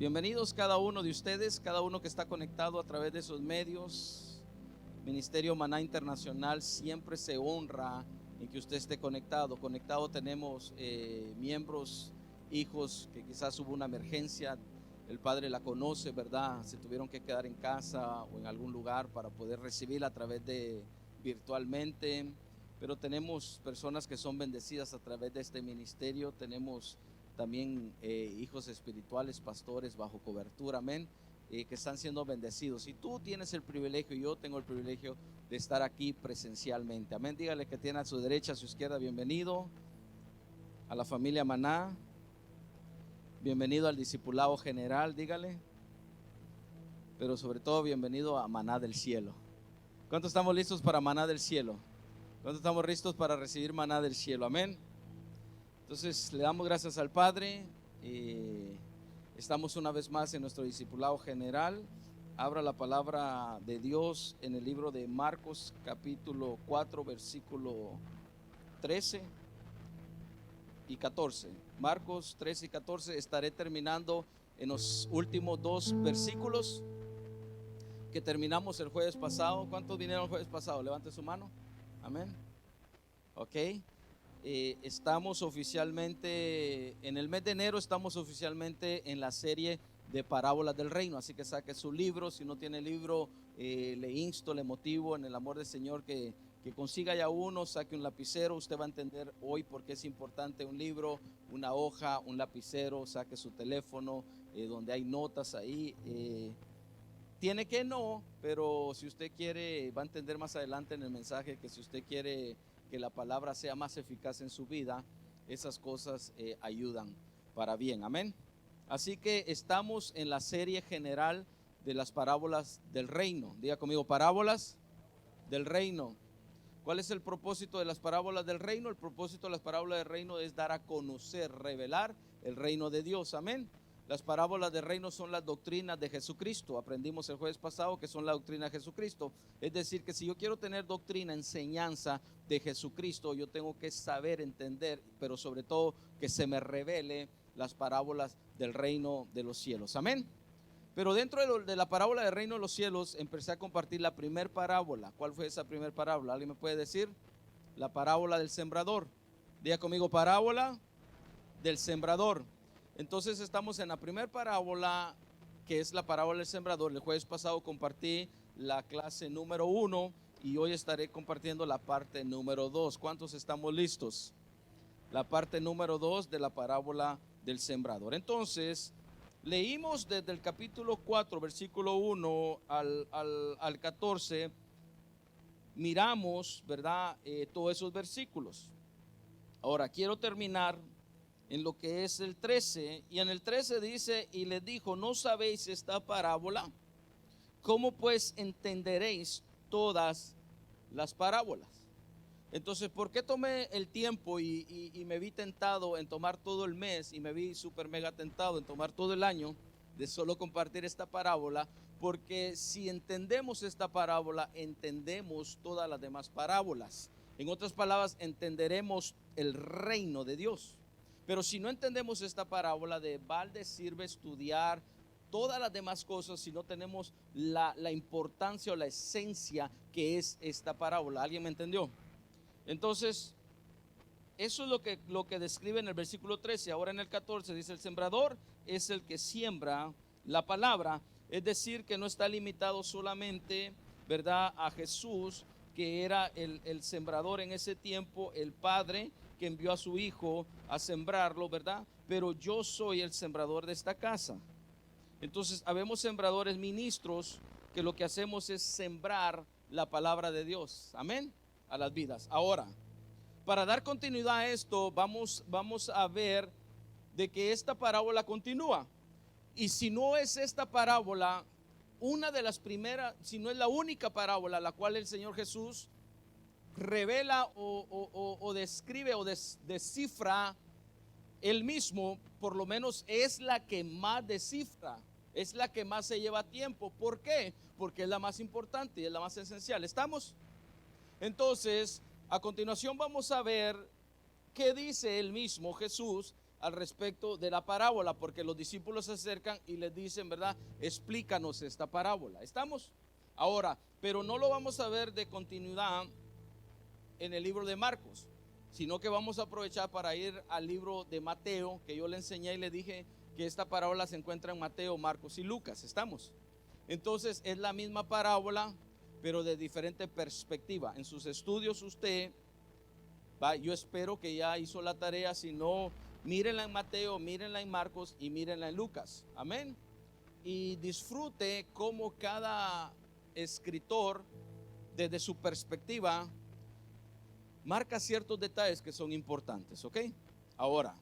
Bienvenidos cada uno de ustedes, cada uno que está conectado a través de esos medios. Ministerio Maná Internacional siempre se honra en que usted esté conectado. Conectado tenemos miembros, hijos que quizás hubo una emergencia, el padre la conoce, ¿verdad? Se tuvieron que quedar en casa o en algún lugar para poder recibirla a través de virtualmente. Pero tenemos personas que son bendecidas a través de este ministerio. Tenemos también hijos espirituales, pastores bajo cobertura, amén, que están siendo bendecidos. Y tú tienes el privilegio, yo tengo el privilegio de estar aquí presencialmente, amén. Dígale que tiene a su derecha, a su izquierda, bienvenido a la familia Maná, bienvenido al discipulado general, dígale, pero sobre todo bienvenido a Maná del cielo. ¿Cuántos estamos listos para Maná del cielo? ¿Cuántos estamos listos para recibir Maná del cielo? Amén. Entonces le damos gracias al Padre. Estamos una vez más en nuestro discipulado general. Abra la palabra de Dios en el libro de Marcos capítulo 4 versículo 13 y 14. Marcos 13 y 14. Estaré terminando en los últimos dos versículos que terminamos el jueves pasado. ¿Cuántos vinieron el jueves pasado? Levante su mano. Amén. Ok. Estamos oficialmente, en el mes de enero estamos oficialmente en la serie de parábolas del reino, así que saque su libro. Si no tiene libro, le insto, le motivo en el amor del Señor que consiga ya uno, saque un lapicero. Usted va a entender hoy por qué es importante un libro, una hoja, un lapicero. Saque su teléfono, donde hay notas ahí. Tiene que no, pero si usted quiere, va a entender más adelante en el mensaje que si usted quiere que la palabra sea más eficaz en su vida, esas cosas ayudan para bien, amén. Así que estamos en la serie general de las parábolas del reino. Diga conmigo, parábolas del reino. ¿Cuál es el propósito de las parábolas del reino? El propósito de las parábolas del reino es dar a conocer, revelar el reino de Dios, amén. Las parábolas del reino son las doctrinas de Jesucristo. Aprendimos el jueves pasado que son la doctrina de Jesucristo. Es decir, que si yo quiero tener doctrina, enseñanza de Jesucristo, yo tengo que saber, entender, pero sobre todo que se me revele las parábolas del reino de los cielos. Amén. Pero dentro de la parábola del reino de los cielos empecé a compartir la primer parábola. ¿Cuál fue esa primer parábola? ¿Alguien me puede decir? La parábola del sembrador. Diga conmigo, parábola del sembrador. Entonces estamos en la primera parábola, que es la parábola del sembrador. El jueves pasado compartí la clase número 1 y hoy estaré compartiendo la parte número 2. ¿Cuántos estamos listos? La parte número 2 de la parábola del sembrador. Entonces, leímos desde el capítulo 4, versículo 1 al 14. Miramos, ¿verdad? Todos esos versículos. Ahora, quiero terminar en lo que es el 13, y en el 13 dice: y les dijo, ¿no sabéis esta parábola? ¿Cómo pues entenderéis todas las parábolas? Entonces, ¿por qué tomé el tiempo y me vi tentado en tomar todo el mes, y me vi súper mega tentado en tomar todo el año de solo compartir esta parábola? Porque si entendemos esta parábola, entendemos todas las demás parábolas. En otras palabras, entenderemos el reino de Dios. Pero si no entendemos esta parábola, de balde sirve estudiar todas las demás cosas si no tenemos la importancia o la esencia que es esta parábola. ¿Alguien me entendió? Entonces, eso es lo que describe en el versículo 13. Ahora en el 14 dice: el sembrador es el que siembra la palabra. Es decir, que no está limitado solamente, ¿verdad?, a Jesús, que era el sembrador en ese tiempo, el Padre que envió a su Hijo a sembrarlo, ¿verdad? Pero yo soy el sembrador de esta casa. Entonces, habemos sembradores ministros que lo que hacemos es sembrar la palabra de Dios, amén, a las vidas. Ahora, para dar continuidad a esto, vamos a ver de que esta parábola continúa. Y si no es esta parábola, una de las primeras, si no es la única parábola la cual el Señor Jesús revela o describe o descifra él mismo, por lo menos es la que más descifra, es la que más se lleva tiempo. ¿Por qué? Porque es la más importante y es la más esencial. ¿Estamos? Entonces, a continuación vamos a ver qué dice él mismo, Jesús, al respecto de la parábola, porque los discípulos se acercan y les dicen, ¿verdad? Explícanos esta parábola. ¿Estamos? Ahora, pero no lo vamos a ver de continuidad en el libro de Marcos, sino que vamos a aprovechar para ir al libro de Mateo, que yo le enseñé y le dije que esta parábola se encuentra en Mateo, Marcos y Lucas. ¿Estamos? Entonces es la misma parábola, pero de diferente perspectiva. En sus estudios usted yo espero que ya hizo la tarea. Si no, mírenla en Mateo, mírenla en Marcos y mírenla en Lucas. Amén. Y disfrute cómo cada escritor, desde su perspectiva, marca ciertos detalles que son importantes. ¿Ok? Ahora,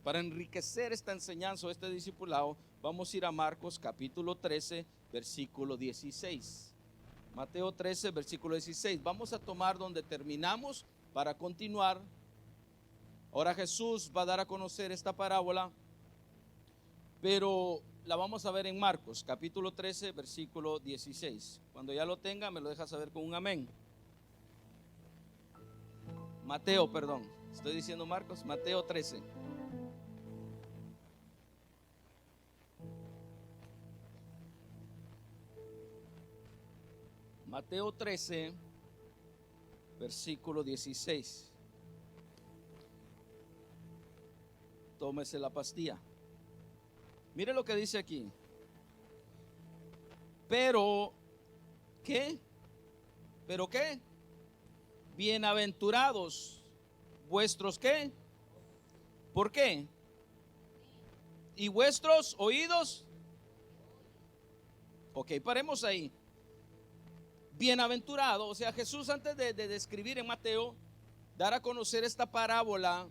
para enriquecer esta enseñanza, este discipulado, vamos a ir a Marcos capítulo 13, versículo 16. Mateo 13, versículo 16. Vamos a tomar donde terminamos para continuar. Ahora Jesús va a dar a conocer esta parábola, pero la vamos a ver en Marcos capítulo 13, versículo 16. Cuando ya lo tenga, me lo deja saber con un amén. Mateo, perdón, estoy diciendo Marcos, Mateo 13. Mateo 13, versículo 16. Tómese la pastilla. Mire lo que dice aquí. Pero, ¿qué? ¿Pero qué? Bienaventurados vuestros, ¿qué? ¿Por qué? ¿Y vuestros oídos? Ok, paremos ahí. Bienaventurado, o sea, Jesús antes de describir en Mateo, dar a conocer esta parábola,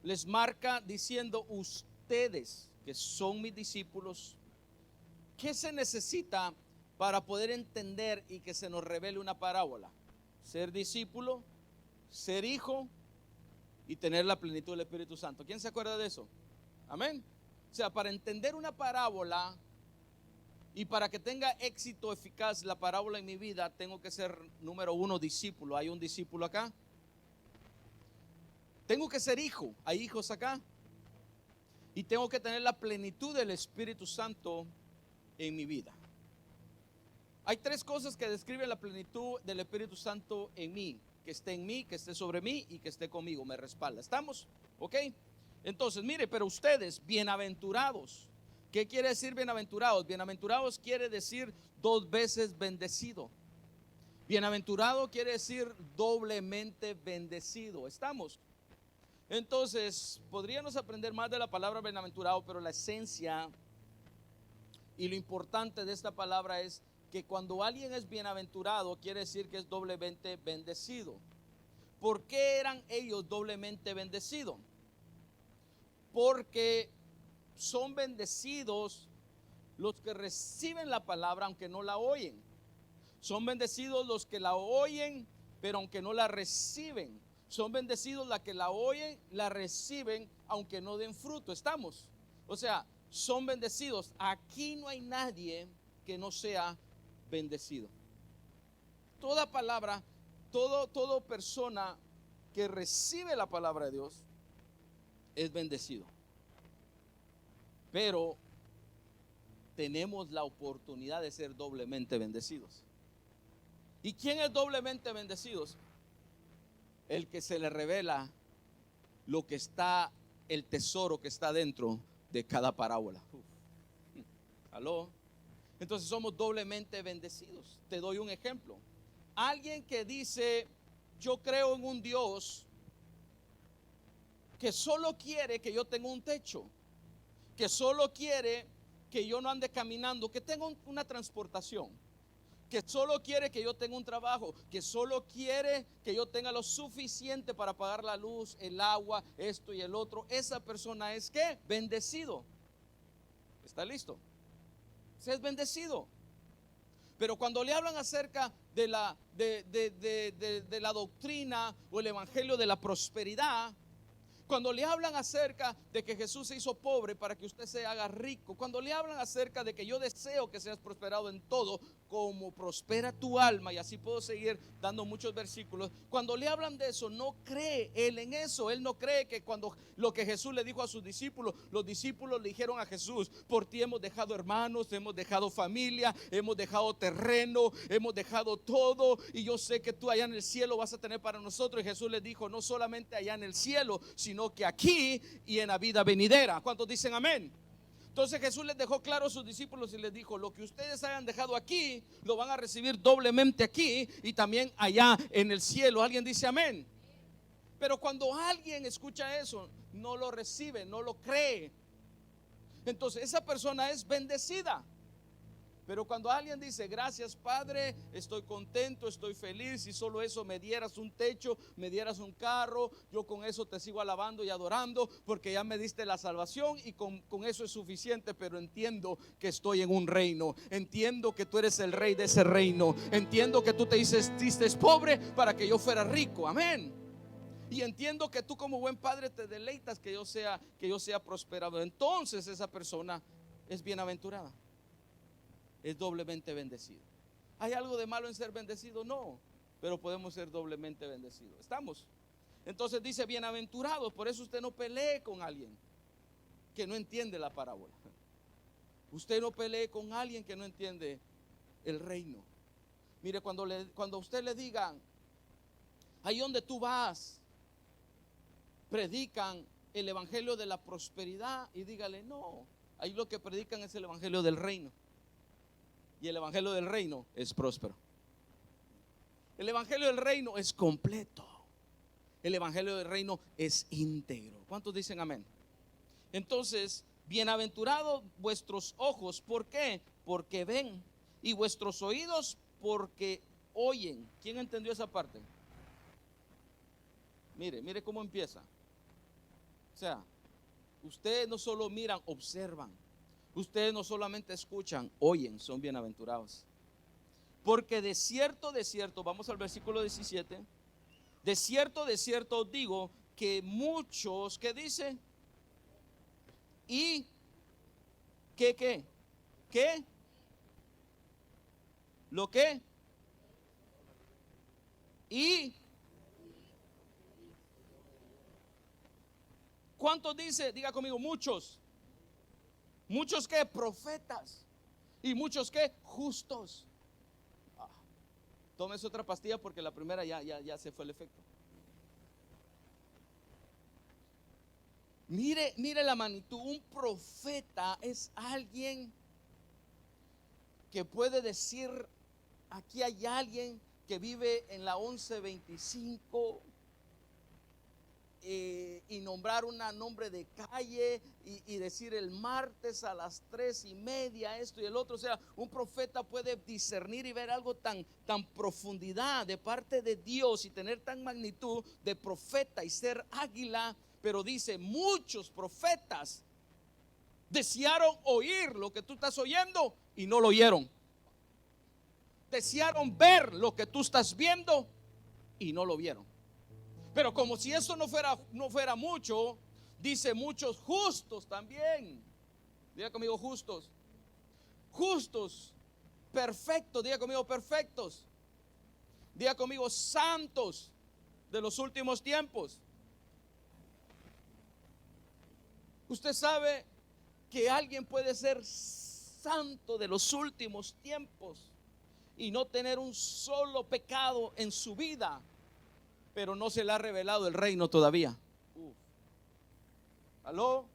les marca diciendo: ustedes que son mis discípulos, ¿qué se necesita para poder entender y que se nos revele una parábola? Ser discípulo, ser hijo y tener la plenitud del Espíritu Santo. ¿Quién se acuerda de eso? Amén. O sea, para entender una parábola y para que tenga éxito eficaz la parábola en mi vida, tengo que ser, número uno, discípulo. ¿Hay un discípulo acá? Tengo que ser hijo. ¿Hay hijos acá? Y tengo que tener la plenitud del Espíritu Santo en mi vida. Hay tres cosas que describen la plenitud del Espíritu Santo en mí: que esté en mí, que esté sobre mí y que esté conmigo, me respalda. ¿Estamos? ¿Ok? Entonces, mire, pero ustedes, bienaventurados. ¿Qué quiere decir bienaventurados? Bienaventurados quiere decir dos veces bendecido. Bienaventurado quiere decir doblemente bendecido. ¿Estamos? Entonces, podríamos aprender más de la palabra bienaventurado, pero la esencia y lo importante de esta palabra es que cuando alguien es bienaventurado, quiere decir que es doblemente bendecido. ¿Por qué eran ellos doblemente bendecidos? Porque son bendecidos los que reciben la palabra aunque no la oyen. Son bendecidos los que la oyen, pero aunque no la reciben. Son bendecidos los que la oyen, la reciben, aunque no den fruto. ¿Estamos? O sea, son bendecidos. Aquí no hay nadie que no sea bendecido. Toda palabra, toda persona que recibe la palabra de Dios es bendecido. Pero tenemos la oportunidad de ser doblemente bendecidos. ¿Y quién es doblemente bendecido? El que se le revela lo que está, el tesoro que está dentro de cada parábola. ¿Aló? Entonces somos doblemente bendecidos. Te doy un ejemplo. Alguien que dice: yo creo en un Dios que solo quiere que yo tenga un techo, que solo quiere que yo no ande caminando, que tenga una transportación, que solo quiere que yo tenga un trabajo, que solo quiere que yo tenga lo suficiente para pagar la luz, el agua, esto y el otro. Esa persona es ¿qué? Bendecido. ¿Está listo? Se es bendecido. Pero cuando le hablan acerca de la doctrina o el evangelio de la prosperidad, Cuando le hablan acerca de que Jesús se hizo pobre para que usted se haga rico, cuando le hablan acerca de que yo deseo que seas prosperado en todo, como prospera tu alma, y así puedo seguir dando muchos versículos. Cuando le hablan de eso, no cree él en eso. Él no cree que cuando lo que Jesús le dijo a sus discípulos, los discípulos le dijeron a Jesús: por ti hemos dejado hermanos, hemos dejado familia, hemos dejado terreno, hemos dejado todo, y yo sé que tú allá en el cielo vas a tener para nosotros. Y Jesús les dijo: no solamente allá en el cielo, sino que aquí y en la vida venidera. ¿Cuántos dicen amén? Entonces Jesús les dejó claro a sus discípulos y les dijo: lo que ustedes hayan dejado aquí, lo van a recibir doblemente aquí y también allá en el cielo. ¿Alguien dice amén? Pero cuando alguien escucha eso, no lo recibe, no lo cree, entonces esa persona es bendecida. Pero cuando alguien dice: gracias Padre, estoy contento, estoy feliz, si solo eso me dieras un techo, me dieras un carro, yo con eso te sigo alabando y adorando, porque ya me diste la salvación y con eso es suficiente. Pero entiendo que estoy en un reino, entiendo que tú eres el rey de ese reino, entiendo que tú te hiciste pobre para que yo fuera rico, amén. Y entiendo que tú como buen padre te deleitas que yo sea prosperado. Entonces esa persona es bienaventurada, es doblemente bendecido. ¿Hay algo de malo en ser bendecido? No, pero podemos ser doblemente bendecidos. ¿Estamos? Entonces dice bienaventurados. Por eso usted no pelee con alguien que no entiende la parábola. Usted no pelee con alguien que no entiende el reino. Mire, cuando a usted le digan: ahí donde tú vas, predican el evangelio de la prosperidad, y dígale: no, ahí lo que predican es el evangelio del reino. Y el evangelio del reino es próspero. El evangelio del reino es completo. El evangelio del reino es íntegro. ¿Cuántos dicen amén? Entonces, bienaventurados vuestros ojos. ¿Por qué? Porque ven. Y vuestros oídos porque oyen. ¿Quién entendió esa parte? Mire cómo empieza. O sea, ustedes no solo miran, observan. Ustedes no solamente escuchan, oyen, son bienaventurados. Porque de cierto, vamos al versículo 17. De cierto os digo que muchos, ¿qué dice? Y ¿qué? ¿Lo qué? Y ¿cuántos dice? Diga conmigo: muchos. Muchos que profetas y muchos que justos. Tómese otra pastilla porque la primera ya se fue el efecto. Mire la magnitud. Un profeta es alguien que puede decir: aquí hay alguien que vive en la 1125 y nombrar un nombre de calle y decir el martes a las 3:30 esto y el otro. O sea, un profeta puede discernir y ver algo tan profundidad de parte de Dios y tener tan magnitud de profeta y ser águila. Pero dice: muchos profetas desearon oír lo que tú estás oyendo y no lo oyeron. Desearon ver lo que tú estás viendo y no lo vieron. Pero como si eso no fuera mucho, dice: muchos justos también. Diga conmigo: justos. Justos, perfectos. Diga conmigo: perfectos. Diga conmigo: santos de los últimos tiempos. Usted sabe que alguien puede ser santo de los últimos tiempos y no tener un solo pecado en su vida, pero no se le ha revelado el reino todavía. ¿Aló?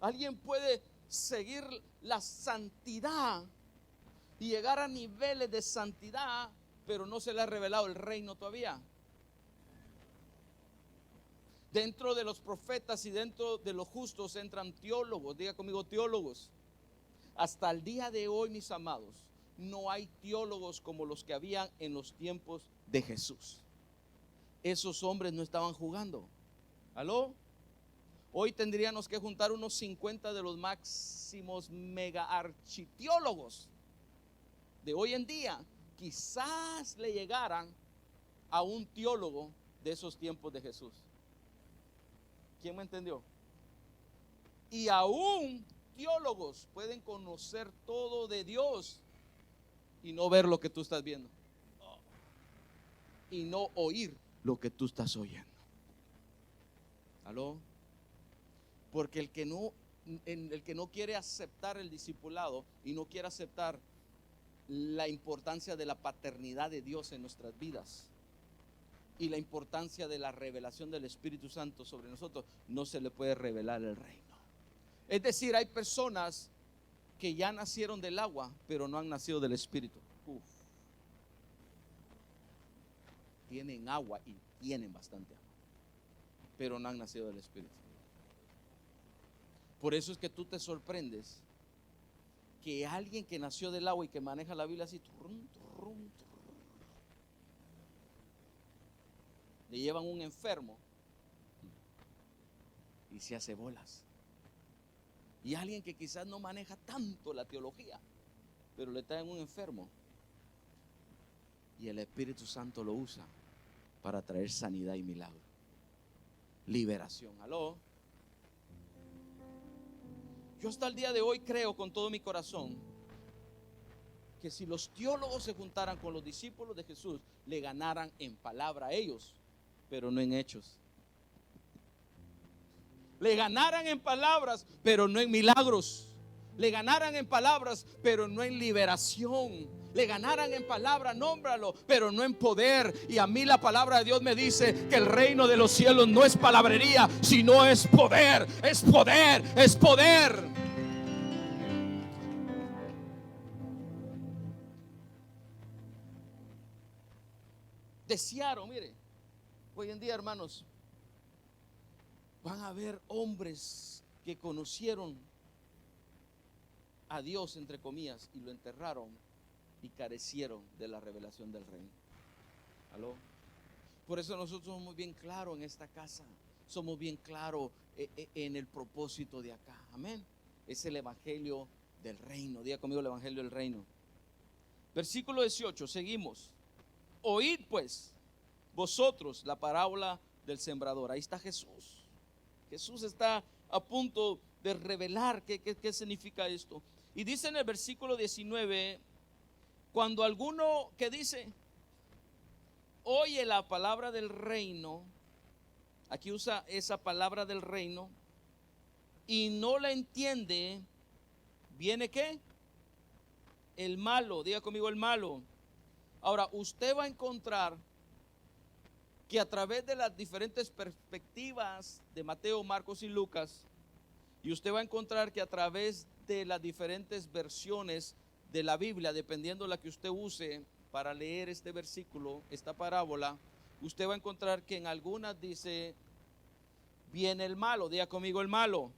Alguien puede seguir la santidad y llegar a niveles de santidad, pero no se le ha revelado el reino todavía. Dentro de los profetas y dentro de los justos entran teólogos. Diga conmigo: teólogos. Hasta el día de hoy, mis amados, no hay teólogos como los que habían en los tiempos de Jesús. Esos hombres no estaban jugando. ¿Aló? Hoy tendríamos que juntar unos 50 de los máximos mega architeólogos de hoy en día. Quizás le llegaran a un teólogo de esos tiempos de Jesús. ¿Quién me entendió? Y aún teólogos pueden conocer todo de Dios y no ver lo que tú estás viendo, y no oír lo que tú estás oyendo. ¿Aló? Porque el que no quiere aceptar el discipulado y no quiere aceptar la importancia de la paternidad de Dios en nuestras vidas y la importancia de la revelación del Espíritu Santo sobre nosotros, no se le puede revelar el reino. Es decir, hay personas que ya nacieron del agua, pero no han nacido del Espíritu. Tienen agua y tienen bastante agua, pero no han nacido del Espíritu. Por eso es que tú te sorprendes que alguien que nació del agua y que maneja la Biblia así, le llevan un enfermo y se hace bolas. Y alguien que quizás no maneja tanto la teología, pero le traen un enfermo y el Espíritu Santo lo usa para traer sanidad y milagro, liberación. ¿Aló? Yo hasta el día de hoy creo con todo mi corazón que si los teólogos se juntaran con los discípulos de Jesús, le ganaran en palabra a ellos, pero no en hechos. Le ganaran en palabras, pero no en milagros. Le ganaran en palabras, pero no en liberación. Le ganaran en palabra, nómbralo, pero no en poder. Y a mí la palabra de Dios me dice que el reino de los cielos no es palabrería, sino es poder, es poder, es poder. Desearon, mire, hoy en día, hermanos, van a haber hombres que conocieron a Dios, entre comillas, y lo enterraron y carecieron de la revelación del reino. ¿Aló? Por eso nosotros somos bien claros en esta casa, somos bien claros en el propósito de acá. Amén. Es el evangelio del reino. Diga conmigo el evangelio del reino. Versículo 18, seguimos. Oíd pues vosotros la parábola del sembrador. Ahí está Jesús. Jesús está a punto de revelar qué significa esto. Y dice en el versículo 19, cuando alguno que dice, oye la palabra del reino, aquí usa esa palabra del reino, y no la entiende, ¿viene qué? El malo. Diga conmigo el malo. Ahora, usted va a encontrar que a través de las diferentes perspectivas de Mateo, Marcos y Lucas, y usted va a encontrar que a través de las diferentes versiones de la Biblia, dependiendo de la que usted use para leer este versículo, esta parábola, usted va a encontrar que en algunas dice, viene el malo. Diga conmigo el malo.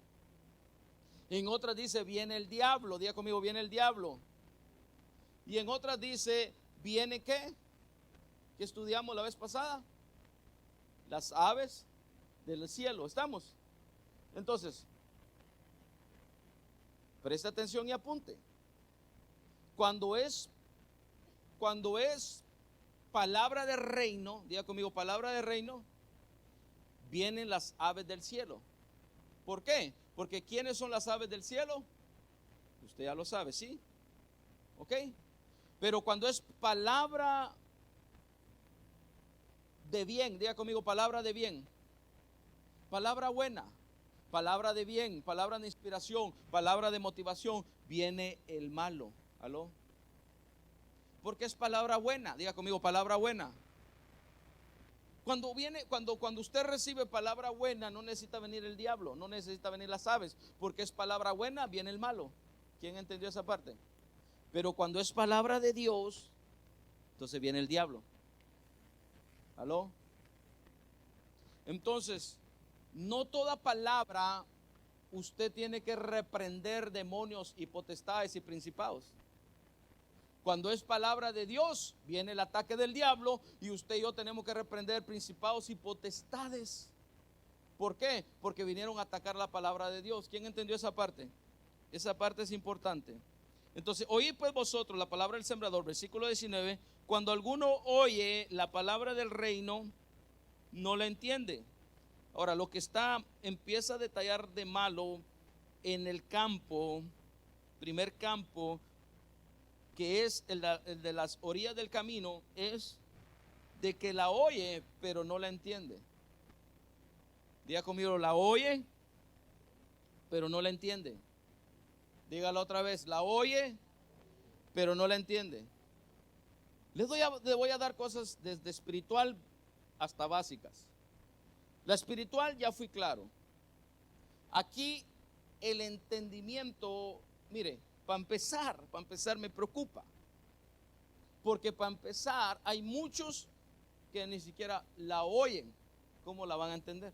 En otras dice, viene el diablo. Diga conmigo, viene el diablo. Y en otras dice, ¿viene qué? ¿Qué estudiamos la vez pasada? Las aves del cielo. ¿Estamos? Entonces, presta atención y apunte. Cuando es palabra de reino, diga conmigo, palabra de reino, vienen las aves del cielo. ¿Por qué? Porque ¿quiénes son las aves del cielo? Usted ya lo sabe, ¿sí? ¿Ok? Pero cuando es palabra de bien, diga conmigo, palabra de bien, palabra buena, palabra de bien, palabra de inspiración, palabra de motivación, viene el malo. ¿Aló? Porque es palabra buena. Diga conmigo, palabra buena. Cuando usted recibe palabra buena, no necesita venir el diablo, no necesita venir las aves, porque es palabra buena, viene el malo. ¿Quién entendió esa parte? Pero cuando es palabra de Dios, entonces viene el diablo. ¿Aló? Entonces, no toda palabra usted tiene que reprender demonios y potestades y principados. Cuando es palabra de Dios, viene el ataque del diablo y usted y yo tenemos que reprender principados y potestades. ¿Por qué? Porque vinieron a atacar la palabra de Dios. ¿Quién entendió esa parte? Esa parte es importante. Entonces, oíd pues vosotros la palabra del sembrador, versículo 19, cuando alguno oye la palabra del reino, no la entiende. Ahora, lo que empieza a detallar de malo en el campo, primer campo, que es el de las orillas del camino, es de que la oye, pero no la entiende. Diga conmigo, la oye, pero no la entiende. Dígalo otra vez, la oye, pero no la entiende. Le voy a dar cosas desde espiritual hasta básicas. La espiritual ya fui claro. Aquí el entendimiento, mire, para empezar me preocupa. Porque para empezar hay muchos que ni siquiera la oyen. ¿Cómo la van a entender?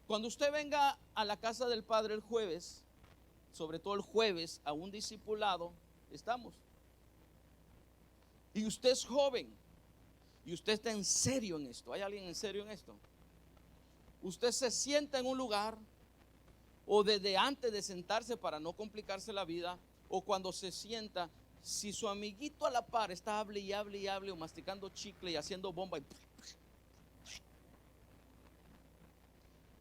Cuando usted venga a la casa del Padre el jueves, sobre todo el jueves, a un discipulado, estamos. Y usted es joven, y usted está en serio en esto. ¿Hay alguien en serio en esto? Usted se sienta en un lugar, o desde antes de sentarse para no complicarse la vida, o cuando se sienta, si su amiguito a la par está hable y hable y hable, o masticando chicle y haciendo bomba,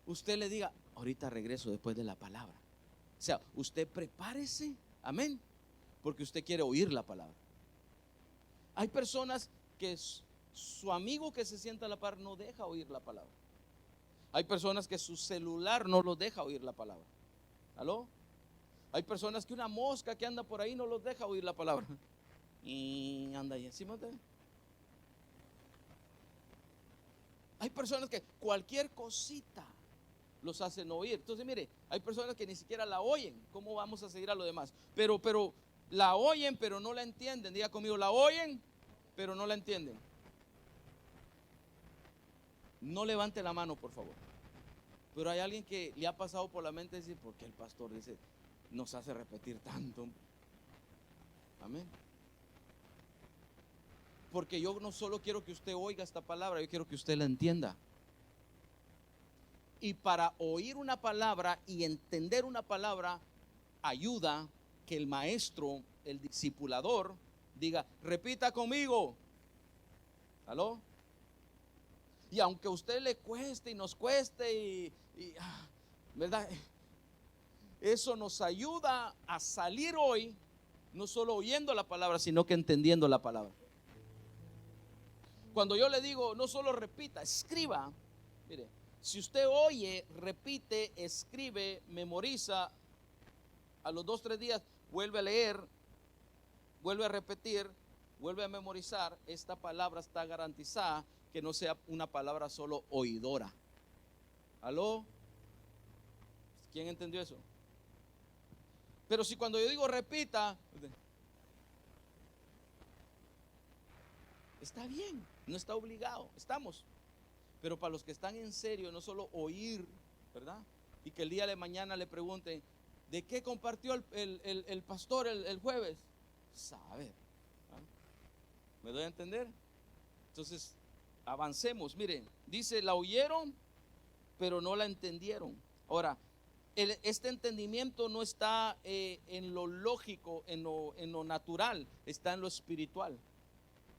usted le diga, ahorita regreso después de la palabra. O sea, usted prepárese, amén, porque usted quiere oír la palabra. Hay personas que su amigo que se sienta a la par no deja oír la palabra. Hay personas que su celular no los deja oír la palabra. ¿Aló? Hay personas que una mosca que anda por ahí no los deja oír la palabra. Y anda ahí encima de él. Hay personas que cualquier cosita los hacen oír. Entonces mire, hay personas que ni siquiera la oyen. ¿Cómo vamos a seguir a los demás? Pero la oyen pero no la entienden. Diga conmigo, la oyen pero no la entienden. No levante la mano, por favor. Pero hay alguien que le ha pasado por la mente decir, ¿por qué el pastor dice, nos hace repetir tanto? Amén. Porque yo no solo quiero que usted oiga esta palabra, yo quiero que usted la entienda. Y para oír una palabra y entender una palabra, ayuda que el maestro, el discipulador, diga, repita conmigo. ¿Aló? Y aunque a usted le cueste y nos cueste, ¿verdad? Eso nos ayuda a salir hoy, no solo oyendo la palabra, sino que entendiendo la palabra. Cuando yo le digo, no solo repita, escriba. Mire, si usted oye, repite, escribe, memoriza, a los 2-3 días vuelve a leer, vuelve a repetir, vuelve a memorizar, esta palabra está garantizada que no sea una palabra solo oidora. ¿Aló? ¿Quién entendió eso? Pero si cuando yo digo repita, está bien, no está obligado, estamos. Pero para los que están en serio, no solo oír, ¿verdad? Y que el día de mañana le pregunten, ¿de qué compartió el pastor el jueves? Sabe. ¿Ah? ¿Me doy a entender? Entonces, avancemos. Miren, dice, la oyeron, pero no la entendieron. Ahora, este entendimiento no está en lo lógico, en lo natural, está en lo espiritual.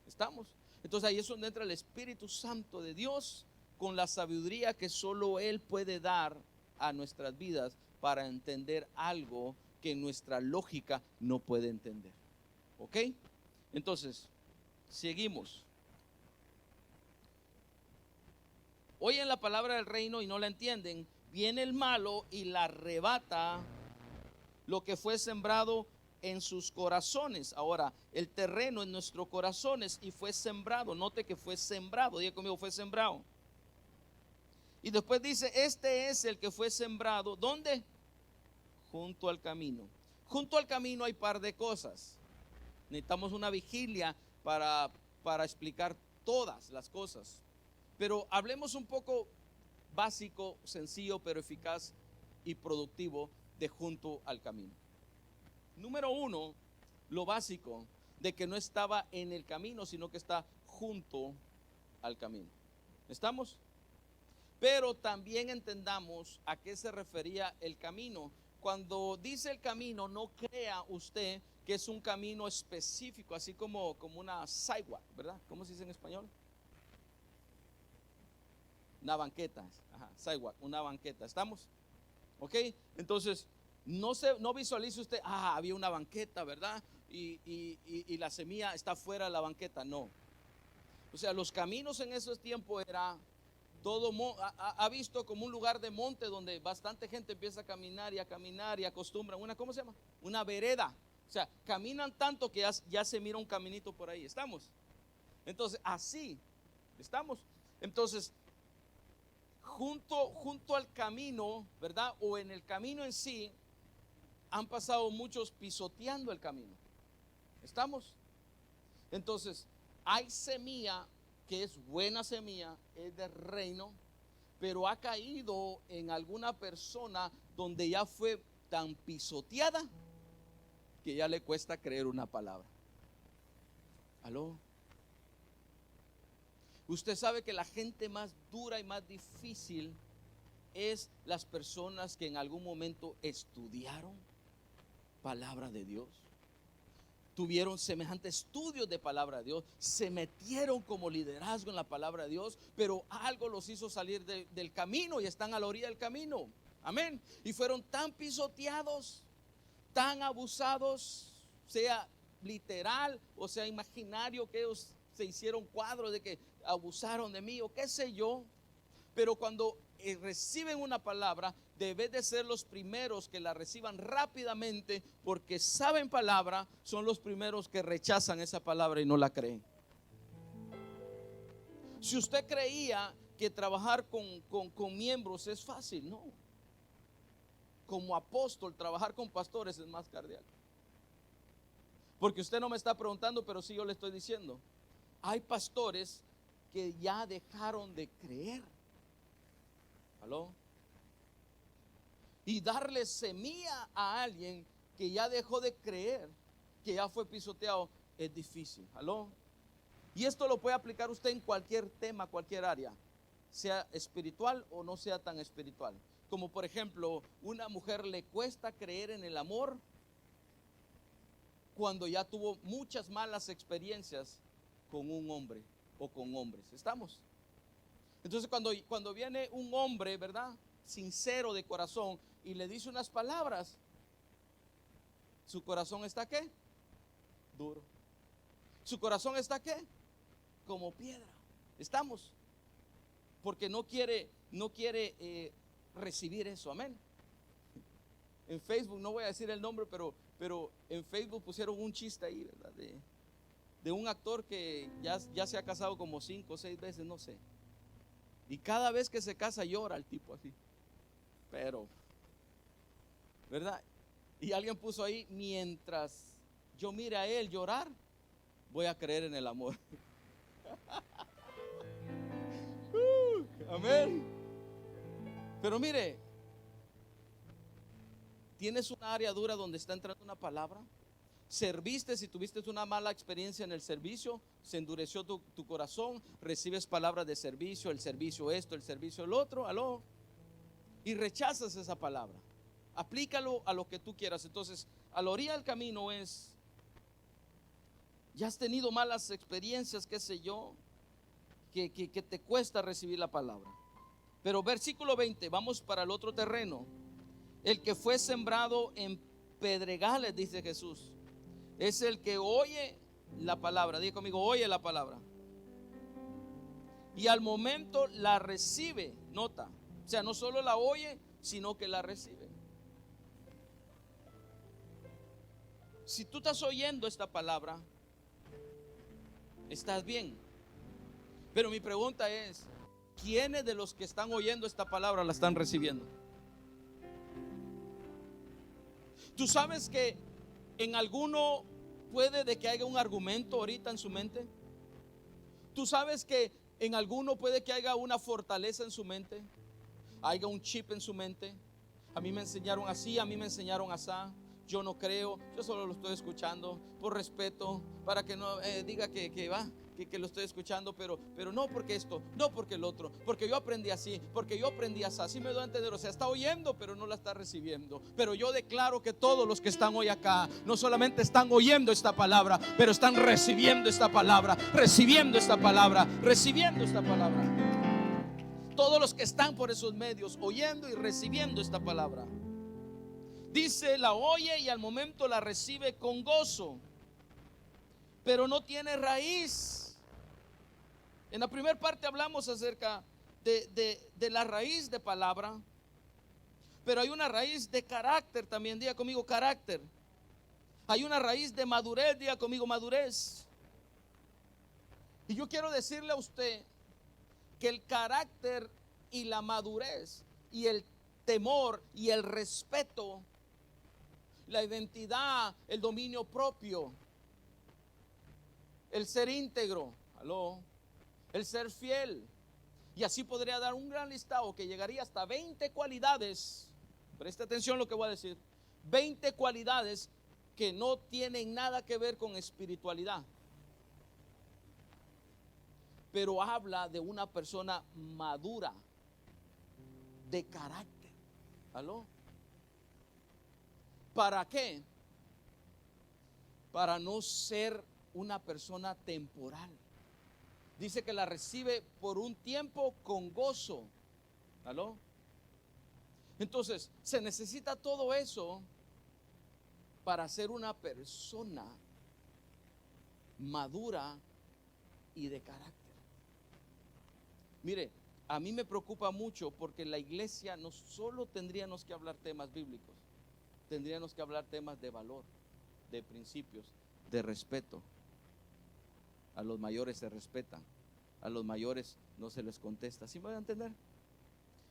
¿Estamos? Entonces ahí es donde entra el Espíritu Santo de Dios con la sabiduría que solo Él puede dar a nuestras vidas para entender algo que nuestra lógica no puede entender. ¿Ok? Entonces, seguimos. Oyen la palabra del reino y no la entienden. Viene el malo y la arrebata lo que fue sembrado en sus corazones. Ahora, el terreno en nuestros corazones y fue sembrado. Note que fue sembrado. Diga conmigo, fue sembrado. Y después dice, este es el que fue sembrado. ¿Dónde? Junto al camino. Junto al camino hay par de cosas. Necesitamos una vigilia para explicar todas las cosas. Pero hablemos un poco básico, sencillo, pero eficaz y productivo de junto al camino. Número 1, lo básico de que no estaba en el camino, sino que está junto al camino. ¿Estamos? Pero también entendamos a qué se refería el camino. Cuando dice el camino, no crea usted que es un camino específico, así como una sidewalk, ¿verdad? ¿Cómo se dice en español? Una banqueta, ajá, sidewalk, una banqueta. ¿Estamos? ¿Ok? Entonces, no visualice usted, había una banqueta, ¿verdad? Y la semilla está fuera de la banqueta. No. O sea, los caminos en esos tiempos era todo, ha visto como un lugar de monte donde bastante gente empieza a caminar y acostumbran ¿cómo se llama? Una vereda. O sea, caminan tanto que ya se mira un caminito por ahí. ¿Estamos? Entonces, así, ¿estamos? Entonces, junto al camino, ¿verdad? O en el camino en sí, han pasado muchos pisoteando el camino. ¿Estamos? Entonces, hay semilla que es buena semilla, es del reino, pero ha caído en alguna persona donde ya fue tan pisoteada que ya le cuesta creer una palabra. ¿Aló? Usted sabe que la gente más dura y más difícil es las personas que en algún momento estudiaron palabra de Dios, tuvieron semejantes estudios de palabra de Dios, se metieron como liderazgo en la palabra de Dios, pero algo los hizo salir del camino y están a la orilla del camino. Amén. Y fueron tan pisoteados, tan abusados, sea literal o sea imaginario, que ellos se hicieron cuadros de que abusaron de mí o qué sé yo. Pero cuando reciben una palabra, deben de ser los primeros que la reciban rápidamente, porque saben palabra, son los primeros que rechazan esa palabra y no la creen. Si usted creía que trabajar con miembros es fácil, no. Como apóstol, trabajar con pastores es más cardíaco. Porque usted no me está preguntando, pero sí yo le estoy diciendo. Hay pastores que ya dejaron de creer. ¿Aló? Y darle semilla a alguien que ya dejó de creer, que ya fue pisoteado, es difícil. ¿Aló? Y esto lo puede aplicar usted en cualquier tema, cualquier área, sea espiritual o no sea tan espiritual. Como por ejemplo, una mujer le cuesta creer en el amor cuando ya tuvo muchas malas experiencias con un hombre o con hombres. ¿Estamos? Entonces cuando viene un hombre, ¿verdad?, sincero de corazón y le dice unas palabras, su corazón está ¿qué? Duro. Su corazón está ¿qué? Como piedra. ¿Estamos? Porque no quiere recibir eso. Amén. En Facebook, no voy a decir el nombre, pero en Facebook pusieron un chiste ahí, ¿verdad?, de un actor que ya se ha casado como 5 o 6 veces, no sé. Y cada vez que se casa llora el tipo así. Pero, ¿verdad? Y alguien puso ahí: mientras yo mire a él llorar, voy a creer en el amor. Amén. Pero mire, tienes una área dura donde está entrando una palabra. Serviste, si tuviste una mala experiencia en el servicio, se endureció tu corazón, recibes palabras de servicio, el servicio esto, el servicio el otro, aló, y rechazas esa palabra. Aplícalo a lo que tú quieras. Entonces, a la orilla del camino es, ya has tenido malas experiencias, qué sé yo, que te cuesta recibir la palabra. Pero versículo 20, vamos para el otro terreno. El que fue sembrado en pedregales, dice Jesús, es el que oye la palabra. Diga conmigo: oye la palabra. Y al momento la recibe. Nota, o sea, no solo la oye, sino que la recibe. Si tú estás oyendo esta palabra, estás bien. Pero mi pregunta es: ¿quiénes de los que están oyendo esta palabra la están recibiendo? Tú sabes que en alguno puede de que haya un argumento ahorita en su mente. Tú sabes que en alguno puede que haya una fortaleza en su mente, haya un chip en su mente. A mí me enseñaron así, a mí me enseñaron así. Yo no creo, yo solo lo estoy escuchando por respeto, para que no diga que lo estoy escuchando, pero no porque esto, no porque el otro, porque yo aprendí así, porque yo aprendí así. Así me doy a entender. O sea, está oyendo, pero no la está recibiendo. Pero yo declaro que todos los que están hoy acá no solamente están oyendo esta palabra, pero están recibiendo esta palabra, recibiendo esta palabra, recibiendo esta palabra. todos los que están por esos medios oyendo y recibiendo esta palabra. Dice, la oye y al momento la recibe con gozo, pero no tiene raíz. En la primera parte hablamos acerca de la raíz de palabra, pero hay una raíz de carácter también. Diga conmigo, carácter. Hay una raíz de madurez. Diga conmigo, madurez. Y yo quiero decirle a usted que el carácter y la madurez y el temor y el respeto, la identidad, el dominio propio, el ser íntegro, el ser fiel, y así podría dar un gran listado que llegaría hasta 20 cualidades. Preste atención a lo que voy a decir. 20 cualidades que no tienen nada que ver con espiritualidad, pero habla de una persona madura, de carácter. ¿Para qué? Para no ser una persona temporal. Dice que la recibe por un tiempo con gozo. Entonces, se necesita todo eso para ser una persona madura y de carácter. Mire, a mí me preocupa mucho porque la iglesia no solo tendríamos que hablar temas bíblicos, tendríamos que hablar temas de valor, de principios, de respeto. A los mayores se respetan, a los mayores no se les contesta. ¿Sí me voy a entender?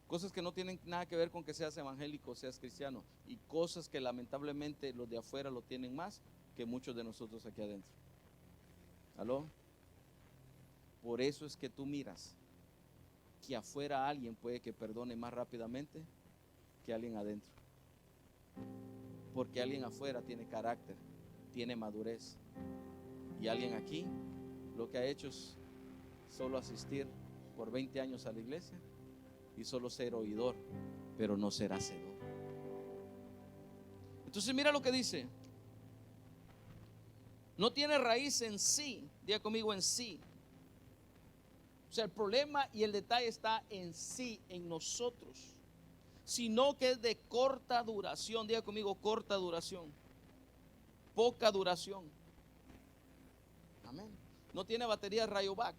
Cosas que no tienen nada que ver con que seas evangélico o seas cristiano, y cosas que lamentablemente los de afuera lo tienen más que muchos de nosotros aquí adentro. Por eso es que tú miras que afuera alguien puede que perdone más rápidamente que alguien adentro, porque alguien afuera tiene carácter, tiene madurez, y alguien aquí lo que ha hecho es solo asistir por 20 años a la iglesia y solo ser oidor, pero no ser hacedor. Entonces mira lo que dice: no tiene raíz en sí. Diga conmigo, en sí. O sea, el problema y el detalle está en sí, en nosotros, sino que es de corta duración. Diga conmigo, corta duración, poca duración. Amén. No tiene batería Rayovac.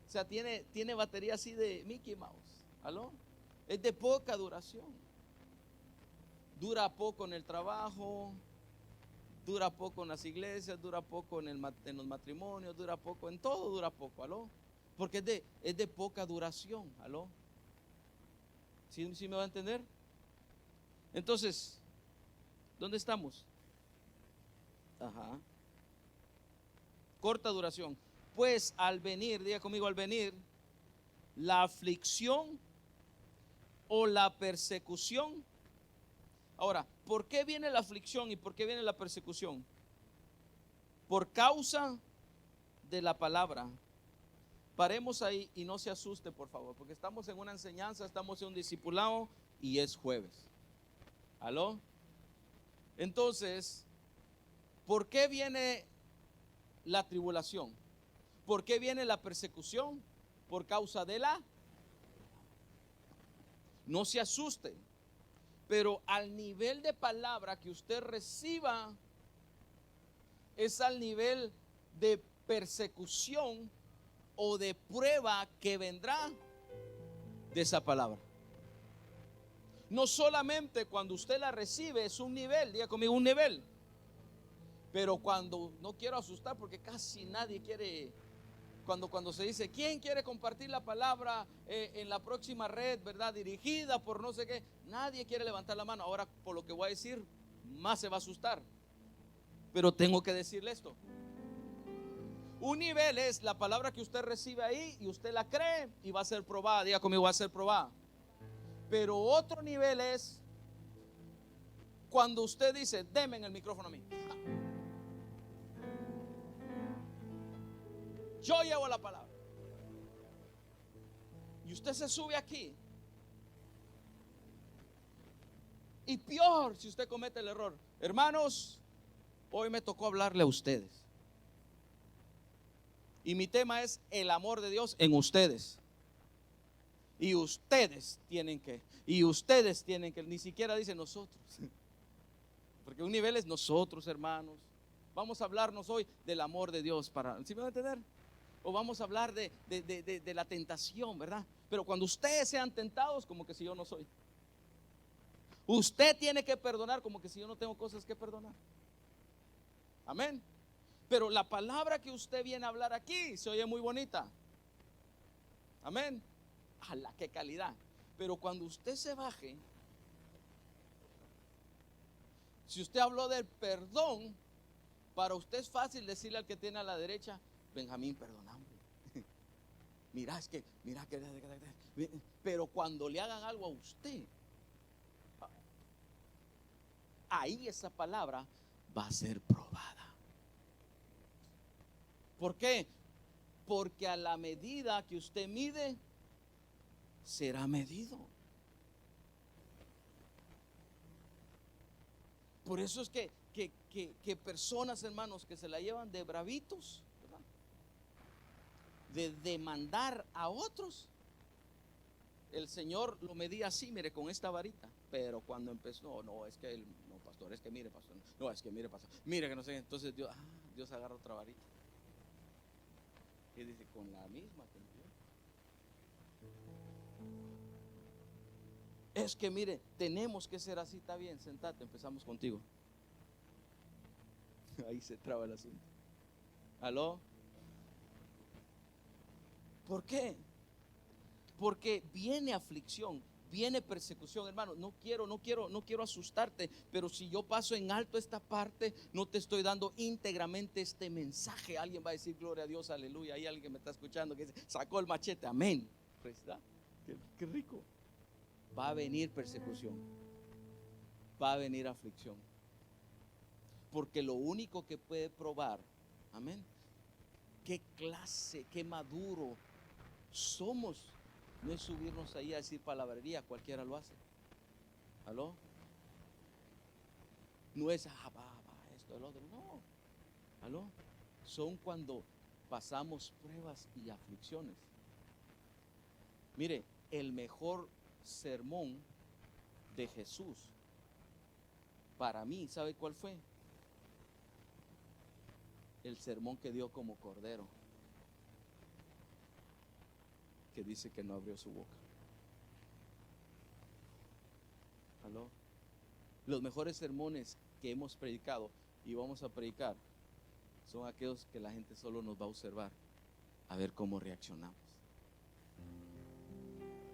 O sea, tiene batería así de Mickey Mouse. Es de poca duración. Dura poco en el trabajo, dura poco en las iglesias, dura poco en los matrimonios, dura poco en todo, dura poco. Porque es de poca duración. ¿Sí me va a entender? Entonces, ¿dónde estamos? Corta duración. Pues al venir, diga conmigo, al venir la aflicción o la persecución. Ahora, ¿por qué viene la aflicción y por qué viene la persecución? Por causa de la palabra. Paremos ahí y no se asuste, por favor, porque estamos en una enseñanza, estamos en un discipulado y es jueves. Entonces, ¿por qué viene la tribulación? ¿Por qué viene la persecución? Por causa de la... No se asuste, pero al nivel de palabra que usted reciba es al nivel de persecución o de prueba que vendrá de esa palabra. No solamente cuando usted la recibe es un nivel, diga conmigo, un nivel. Pero cuando, no quiero asustar porque casi nadie quiere, cuando se dice, ¿quién quiere compartir la palabra en la próxima red, verdad, dirigida por no sé qué? Nadie quiere levantar la mano. Ahora, por lo que voy a decir, más se va a asustar. Pero tengo que decirle esto. Un nivel es la palabra que usted recibe ahí y usted la cree y va a ser probada. Diga conmigo, va a ser probada. Pero otro nivel es cuando usted dice, deme en el micrófono a mí. Yo llevo la palabra. Y usted se sube aquí. Y peor si usted comete el error. Hermanos, hoy me tocó hablarle a ustedes. Y mi tema es el amor de Dios en ustedes. Y ustedes tienen que, ni siquiera dice nosotros. Porque un nivel es nosotros, hermanos. Vamos a hablarnos hoy del amor de Dios para, ¿sí me van a entender? O vamos a hablar de la tentación, ¿verdad? Pero cuando ustedes sean tentados, como que si yo no soy. Usted tiene que perdonar, como que si yo no tengo cosas que perdonar. Amén. Pero la palabra que usted viene a hablar aquí se oye muy bonita. Amén. ¡Hala, qué calidad! Pero cuando usted se baje, si usted habló del perdón, para usted es fácil decirle al que tiene a la derecha: Benjamín, perdóname. Mira, es que, mira que, pero cuando le hagan algo a usted, ahí esa palabra va a ser probada. ¿Por qué? Porque a la medida que usted mide, será medido. Por eso es que personas, hermanos, que se la llevan de bravitos, ¿verdad?, de demandar a otros. El Señor lo medía así, mire, con esta varita. Pero cuando empezó, no, es que no, pastor, es que mire, pastor, no, es que mire, pastor, mire que no sé. Entonces Dios agarra otra varita y dice: con la misma que me dio. Es que mire, tenemos que ser así. Está bien, sentate, empezamos contigo. Ahí se traba el asunto. ¿Aló? ¿Por qué? Porque viene aflicción, viene persecución, hermano. No quiero asustarte, pero si yo paso en alto esta parte, no te estoy dando íntegramente este mensaje. Alguien va a decir: gloria a Dios, aleluya. Hay alguien que me está escuchando que dice: sacó el machete, amén. ¿Verdad? Qué rico. Va a venir persecución, va a venir aflicción, porque lo único que puede probar, amén, qué clase, qué maduro somos, no es subirnos ahí a decir palabrería. Cualquiera lo hace. ¿Aló? No es esto, el otro. No. ¿Aló? Son cuando pasamos pruebas y aflicciones. Mire, el mejor sermón de Jesús para mí, ¿sabe cuál fue? El sermón que dio como cordero, que dice que no abrió su boca. ¿Aló? Los mejores sermones que hemos predicado y vamos a predicar son aquellos que la gente solo nos va a observar, a ver cómo reaccionamos.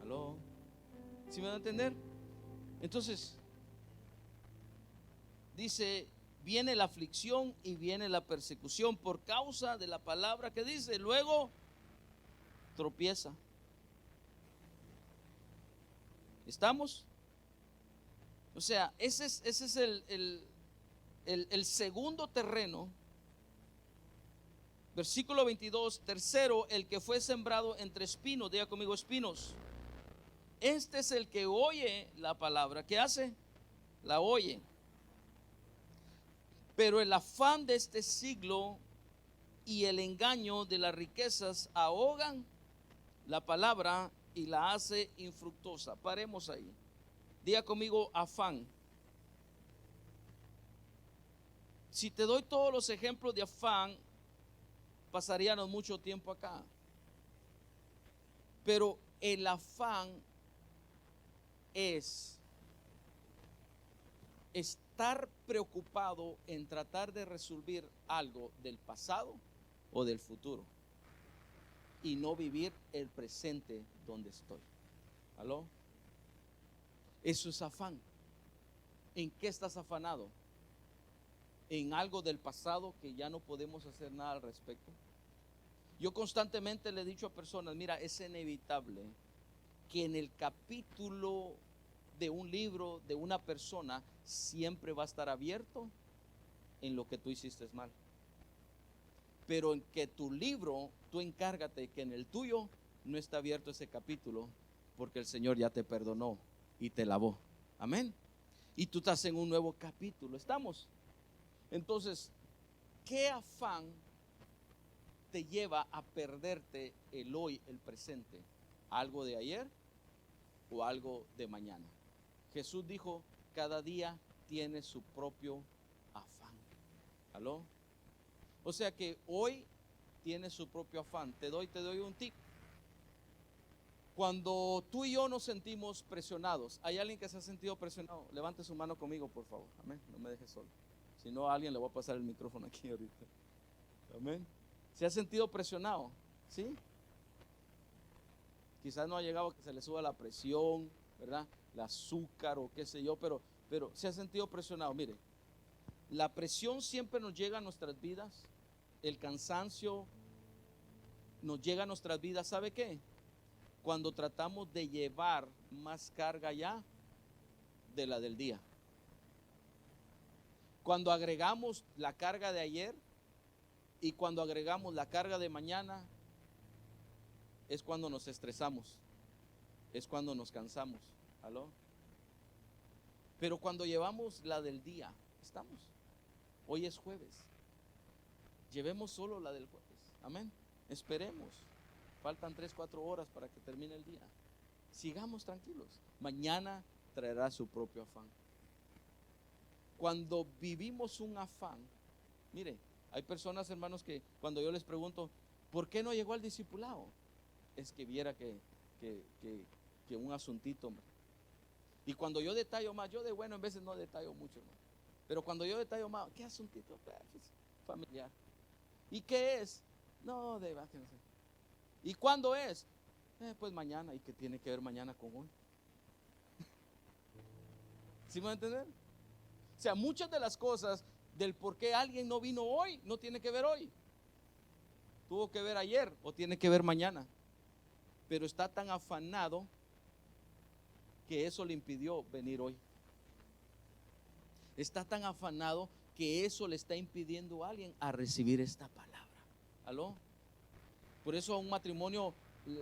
¿Aló? ¿Sí me van a entender? Entonces, dice: viene la aflicción y viene la persecución por causa de la palabra que dice. Luego tropieza. ¿Estamos? O sea, ese es el segundo terreno. Versículo 22, tercero, el que fue sembrado entre espinos. Diga conmigo: espinos. Este es el que oye la palabra. ¿Qué hace? La oye. Pero el afán de este siglo y el engaño de las riquezas ahogan la palabra y la hace infructuosa. Paremos ahí. Diga conmigo: afán. Si te doy todos los ejemplos de afán, pasaríamos mucho tiempo acá. Pero el afán es estar preocupado en tratar de resolver algo del pasado o del futuro y no vivir el presente donde estoy. ¿Aló? Eso es afán. ¿En qué estás afanado? ¿En algo del pasado que ya no podemos hacer nada al respecto? Yo constantemente le he dicho a personas: mira, es inevitable que en el capítulo de un libro de una persona siempre va a estar abierto en lo que tú hiciste mal, pero en que tu libro, tú encárgate que en el tuyo no está abierto ese capítulo, porque el Señor ya te perdonó y te lavó. Amén. Y tú estás en un nuevo capítulo. ¿Estamos? Entonces, ¿qué afán te lleva a perderte el hoy, el presente? ¿Algo de ayer o algo de mañana. Jesús dijo, cada día tiene su propio afán. ¿Aló? O sea que hoy tiene su propio afán. Te doy un tip. Cuando tú y yo nos sentimos presionados, ¿hay alguien que se ha sentido presionado? Levante su mano conmigo, por favor. Amén. No me deje solo. Si no, a alguien le voy a pasar el micrófono aquí ahorita. Amén. ¿Se ha sentido presionado? ¿Sí? Quizás no ha llegado a que se le suba la presión, ¿verdad? El azúcar o qué sé yo, pero se ha sentido presionado. Mire, la presión siempre nos llega a nuestras vidas. El cansancio nos llega a nuestras vidas. ¿Sabe qué? Cuando tratamos de llevar más carga ya de la del día. Cuando agregamos la carga de ayer y cuando agregamos la carga de mañana, es cuando nos estresamos, es cuando nos cansamos. ¿Aló? Pero cuando llevamos la del día, estamos. Hoy es jueves. Llevemos solo la del jueves. Amén. Esperemos. Faltan 3-4 horas para que termine el día. Sigamos tranquilos. Mañana traerá su propio afán. Cuando vivimos un afán, mire, hay personas, hermanos, que cuando yo les pregunto, ¿por qué no llegó al discipulado? Es que viera que un asuntito. Y cuando yo detallo más, yo de bueno en veces no detallo mucho, hermano. Pero cuando yo detallo más, ¿qué asuntito? Pues, familiar. ¿Y qué es? No, de verdad que no sé. ¿Y cuándo es? Pues mañana. ¿Y qué tiene que ver mañana con hoy? ¿Sí me va a entender? O sea, muchas de las cosas del por qué alguien no vino hoy, no tiene que ver hoy. Tuvo que ver ayer o tiene que ver mañana. Pero está tan afanado que eso le impidió venir hoy. Está tan afanado que eso le está impidiendo a alguien a recibir esta palabra. ¿Aló? Por eso a un matrimonio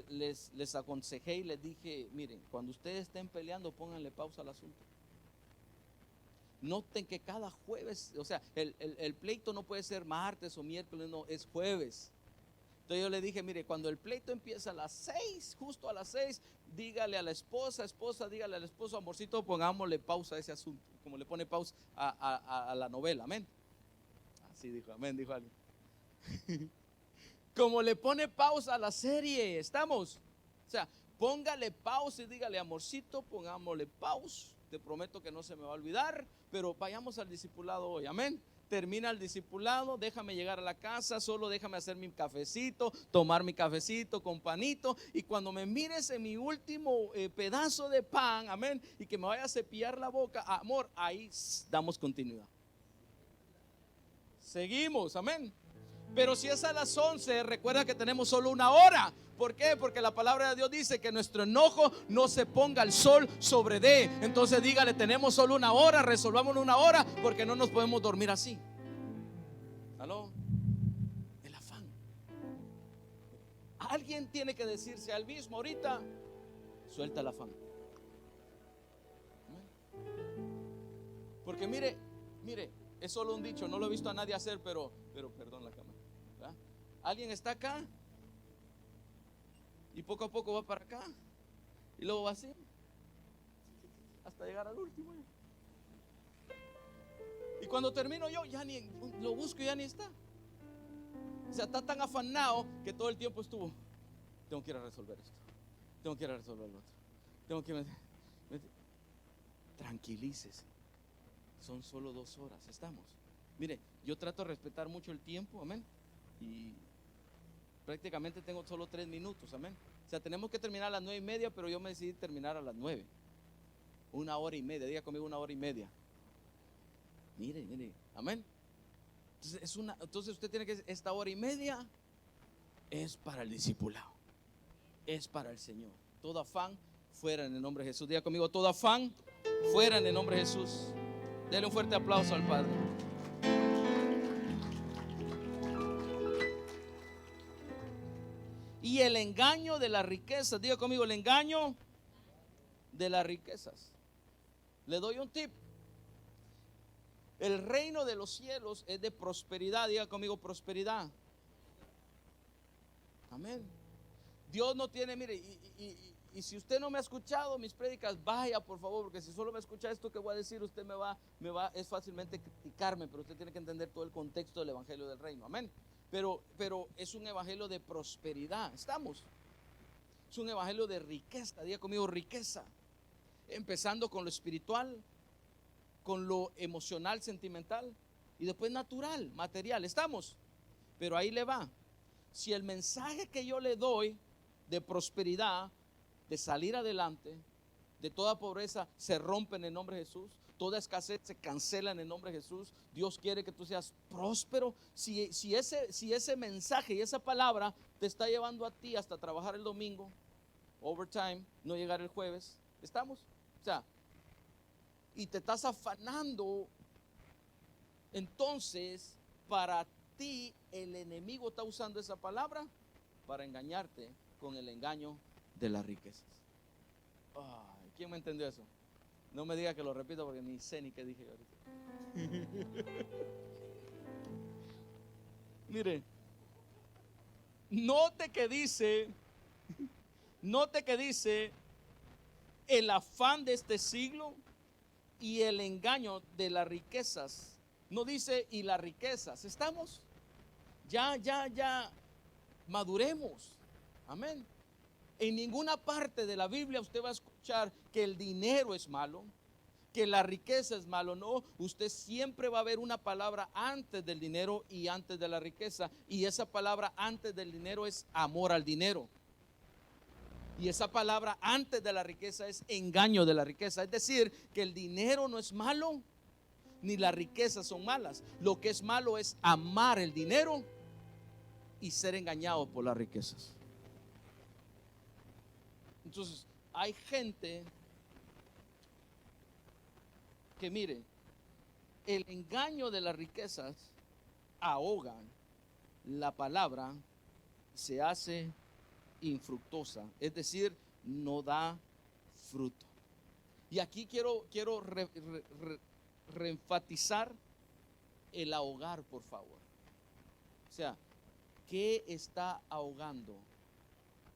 les aconsejé y les dije, miren, cuando ustedes estén peleando, pónganle pausa al asunto. Noten que cada jueves, o sea, el pleito no puede ser martes o miércoles, no, es jueves. Entonces yo le dije, mire, cuando el pleito empieza a las 6, justo a las 6, dígale a la esposa, dígale al esposo, amorcito, pongámosle pausa a ese asunto, como le pone pausa a la novela, amén. Así dijo, amén, dijo alguien. Como le pone pausa a la serie, estamos. O sea, póngale pausa y dígale, amorcito, pongámosle pausa. Te prometo que no se me va a olvidar, pero vayamos al discipulado hoy, amén. Termina el discipulado, déjame llegar a la casa, solo déjame hacer mi cafecito, tomar mi cafecito con panito, y cuando me mires en mi último pedazo de pan, amén, y que me vaya a cepillar la boca, amor, ahí damos continuidad. Seguimos, amén. Pero si es a las 11, recuerda que tenemos solo una hora. ¿Por qué? Porque la palabra de Dios dice que nuestro enojo no se ponga el sol sobre de. Entonces dígale, tenemos solo una hora, resolvamos una hora, porque no nos podemos dormir así. ¿Aló? El afán. Alguien tiene que decirse al mismo ahorita, suelta el afán. Porque mire, es solo un dicho, no lo he visto a nadie hacer, pero perdón la cámara. ¿Verdad? Alguien está acá y poco a poco va para acá y luego va así hasta llegar al último. Y cuando termino yo, ya ni lo busco y ya ni está. O sea, está tan afanado que todo el tiempo estuvo, tengo que ir a resolver esto, tengo que ir a resolver lo otro, tengo que tranquilícese. Son solo 2 horas, estamos. Mire, yo trato de respetar mucho el tiempo, amén. Y prácticamente tengo solo 3 minutos, amén. O sea, tenemos que terminar a las 9:30, pero yo me decidí terminar a las 9. 1 hora y media, diga conmigo 1 hora y media. Mire, amén. Entonces usted tiene que, esta hora y media es para el discipulado, es para el Señor. Todo afán fuera en el nombre de Jesús. Diga conmigo, todo afán fuera en el nombre de Jesús. Dele un fuerte aplauso al Padre. Y el engaño de las riquezas, diga conmigo, el engaño de las riquezas. Le doy un tip. El reino de los cielos es de prosperidad, diga conmigo, prosperidad. Amén. Dios no tiene, mire, Y si usted no me ha escuchado mis prédicas, vaya por favor, porque si solo me escucha esto que voy a decir, usted es fácilmente criticarme, pero usted tiene que entender todo el contexto del evangelio del reino, amén. Pero es un evangelio de prosperidad, estamos. Es un evangelio de riqueza, diga conmigo riqueza, empezando con lo espiritual, con lo emocional, sentimental y después natural, material, estamos. Pero ahí le va. Si el mensaje que yo le doy de prosperidad, de salir adelante, de toda pobreza se rompe en el nombre de Jesús, toda escasez se cancela en el nombre de Jesús, Dios quiere que tú seas próspero. Si ese mensaje y esa palabra te está llevando a ti hasta trabajar el domingo, overtime, no llegar el jueves, ¿estamos? O sea, y te estás afanando, entonces para ti el enemigo está usando esa palabra para engañarte con el engaño de las riquezas. Ay, ¿quién me entendió eso? No me diga que lo repito porque ni sé ni qué dije ahorita. Mire, note que dice el afán de este siglo y el engaño de las riquezas. No dice y las riquezas. ¿Estamos? Ya maduremos. Amén. En ninguna parte de la Biblia usted va a escuchar que el dinero es malo, que la riqueza es malo. No, usted siempre va a ver una palabra antes del dinero y antes de la riqueza. Y esa palabra antes del dinero es amor al dinero. Y esa palabra antes de la riqueza es engaño de la riqueza. Es decir, que el dinero no es malo, ni las riquezas son malas. Lo que es malo es amar el dinero y ser engañado por las riquezas. Entonces, hay gente que, mire, el engaño de las riquezas ahoga la palabra, se hace infructuosa, es decir, no da fruto. Y aquí quiero reenfatizar el ahogar, por favor. O sea, ¿qué está ahogando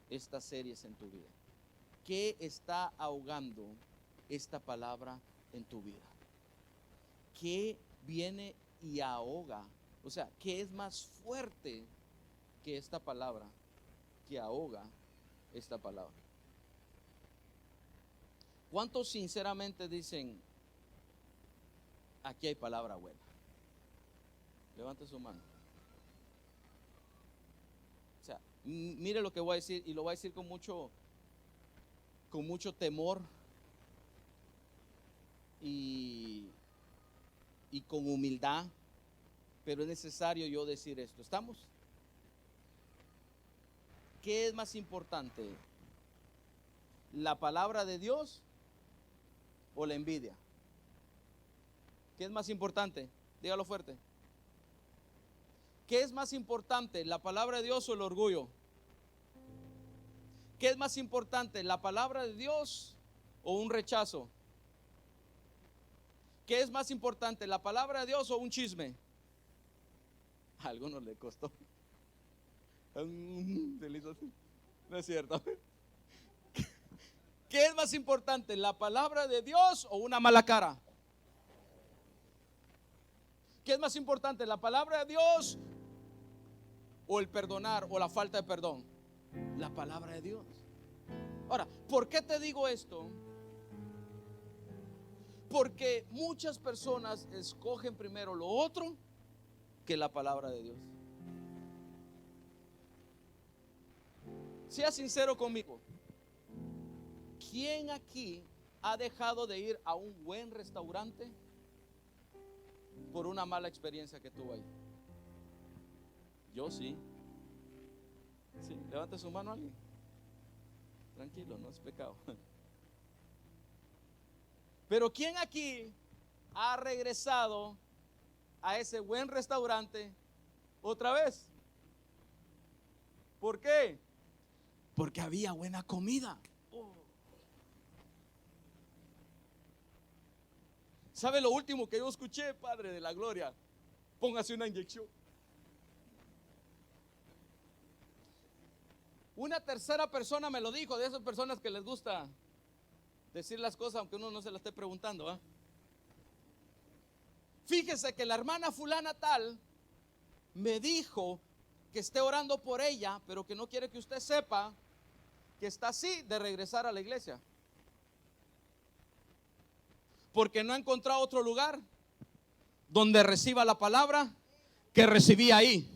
estas series en tu vida? ¿Qué está ahogando esta palabra en tu vida? ¿Qué viene y ahoga? O sea, ¿qué es más fuerte que esta palabra que ahoga esta palabra? ¿Cuántos sinceramente dicen, aquí hay palabra buena? Levante su mano. O sea, mire lo que voy a decir, y lo voy a decir con mucho temor y con humildad, pero es necesario yo decir esto. ¿Estamos? ¿Qué es más importante? ¿La palabra de Dios o la envidia? ¿Qué es más importante? Dígalo fuerte. ¿Qué es más importante? ¿La palabra de Dios o el orgullo? ¿Qué es más importante? ¿La palabra de Dios o un rechazo? ¿Qué es más importante? ¿La palabra de Dios o un chisme? A algunos le costó. No es cierto. ¿Qué es más importante? ¿La palabra de Dios o una mala cara? ¿Qué es más importante? ¿La palabra de Dios o el perdonar o la falta de perdón? La palabra de Dios. Ahora, ¿por qué te digo esto? Porque muchas personas escogen primero lo otro que la palabra de Dios. Sea sincero conmigo. ¿Quién aquí ha dejado de ir a un buen restaurante por una mala experiencia que tuvo ahí? Yo sí. Sí, levante su mano alguien. Tranquilo, no es pecado. Pero ¿quién aquí ha regresado a ese buen restaurante otra vez? ¿Por qué? Porque había buena comida. ¿Sabe lo último que yo escuché, Padre de la Gloria? Póngase una inyección. Una tercera persona me lo dijo, de esas personas que les gusta decir las cosas aunque uno no se las esté preguntando, ¿eh? Fíjese que la hermana fulana tal me dijo que esté orando por ella, pero que no quiere que usted sepa que está así de regresar a la iglesia, porque no ha encontrado otro lugar donde reciba la palabra que recibí ahí.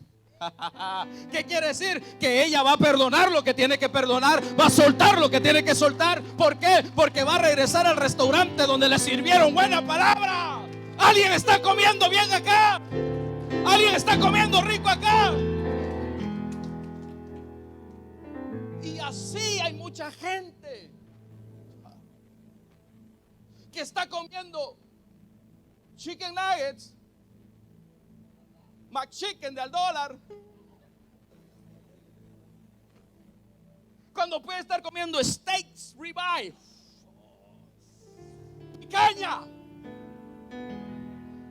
¿Qué quiere decir? Que ella va a perdonar lo que tiene que perdonar, va a soltar lo que tiene que soltar. ¿Por qué? Porque va a regresar al restaurante donde le sirvieron buena palabra. ¿Alguien está comiendo bien acá? ¿Alguien está comiendo rico acá? Y así hay mucha gente que está comiendo chicken nuggets, McChicken de $1, cuando puede estar comiendo steaks ribeye, picaña,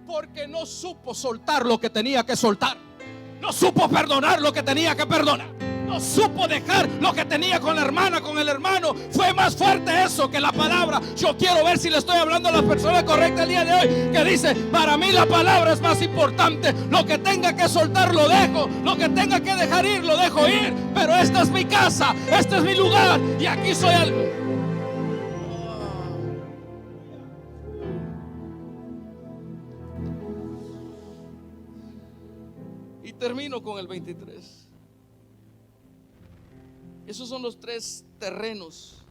porque no supo soltar lo que tenía que soltar, no supo perdonar lo que tenía que perdonar, no supo dejar lo que tenía con la hermana, con el hermano. Fue más fuerte eso que la palabra. Yo quiero ver si le estoy hablando a las personas correctas el día de hoy, que dice: para mí la palabra es más importante. Lo que tenga que soltar lo dejo, lo que tenga que dejar ir lo dejo ir, pero esta es mi casa, este es mi lugar y aquí soy el... Y termino con el 23. Esos son los 3 terrenos.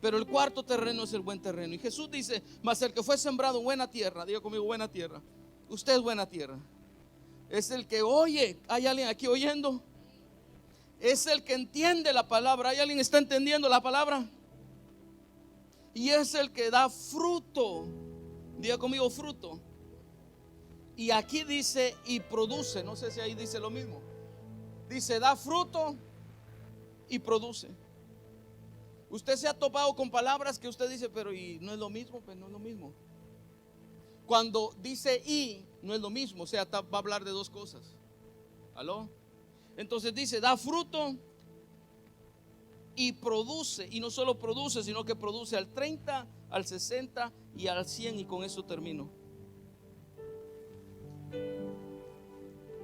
Pero el cuarto terreno es el buen terreno. Y Jesús dice: mas el que fue sembrado en buena tierra, diga conmigo, buena tierra. Usted es buena tierra. Es el que oye. ¿Hay alguien aquí oyendo? Es el que entiende la palabra. ¿Hay alguien que está entendiendo la palabra? Y es el que da fruto. Diga conmigo, fruto. Y aquí dice y produce. No sé si ahí dice lo mismo. Dice: da fruto y produce. Usted se ha topado con palabras que usted dice: pero y no es lo mismo. Pues no es lo mismo. Cuando dice y, no es lo mismo. O sea, va a hablar de 2 cosas. ¿Aló? Entonces dice: da fruto y produce. Y no solo produce, sino que produce al 30, al 60 y al 100. Y con eso termino.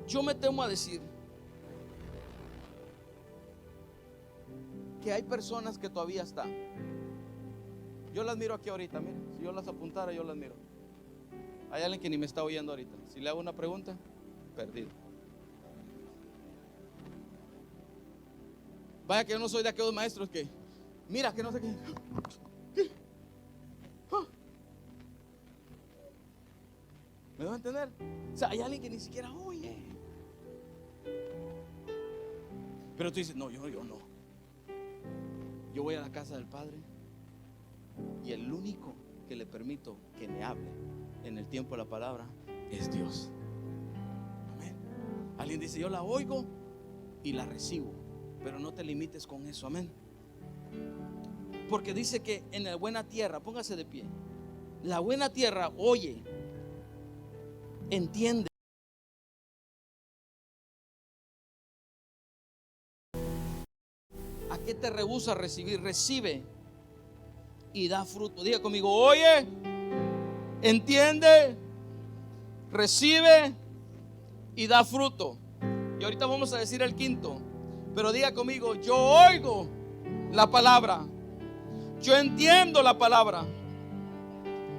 Yo me temo a decir que hay personas que todavía están. Yo las miro aquí ahorita, miren. Si yo las apuntara, yo las miro. Hay alguien que ni me está oyendo ahorita. Si le hago una pregunta, perdido. Vaya que yo no soy de aquellos maestros que mira que no sé qué. ¿Me van a entender? O sea, hay alguien que ni siquiera oye. Pero tú dices: no, yo no. Yo voy a la casa del Padre y el único que le permito que me hable en el tiempo de la palabra es Dios. Amén. Alguien dice: yo la oigo y la recibo, pero no te limites con eso. Amén. Porque dice que en la buena tierra, póngase de pie, la buena tierra oye, entiende. ¿A qué te rehúsa recibir? Recibe y da fruto. Diga conmigo: oye, entiende, recibe y da fruto. Y ahorita vamos a decir el quinto. Pero diga conmigo: yo oigo la palabra, yo entiendo la palabra.